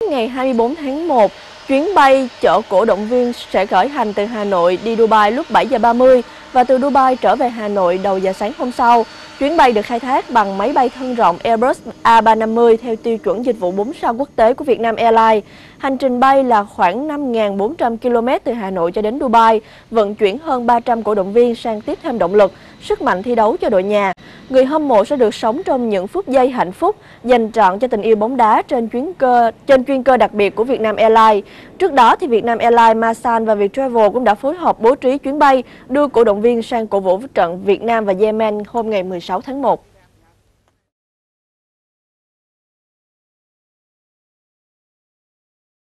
ngày 24 tháng 1, chuyến bay chở cổ động viên sẽ khởi hành từ Hà Nội đi Dubai lúc 7 giờ 30 và từ Dubai trở về Hà Nội đầu giờ sáng hôm sau. Chuyến bay được khai thác bằng máy bay thân rộng Airbus A350 theo tiêu chuẩn dịch vụ 4 sao quốc tế của Vietnam Airlines. Hành trình bay là khoảng 5.400 km từ Hà Nội cho đến Dubai, vận chuyển hơn 300 cổ động viên sang tiếp thêm động lực, sức mạnh thi đấu cho đội nhà. Người hâm mộ sẽ được sống trong những phút giây hạnh phúc dành trọn cho tình yêu bóng đá trên chuyên cơ đặc biệt của Vietnam Airlines. Trước đó, thì Vietnam Airlines, Masan và Viettravel cũng đã phối hợp bố trí chuyến bay đưa cổ động viên sang cổ vũ trận Việt Nam và Yemen hôm ngày 16 tháng 1.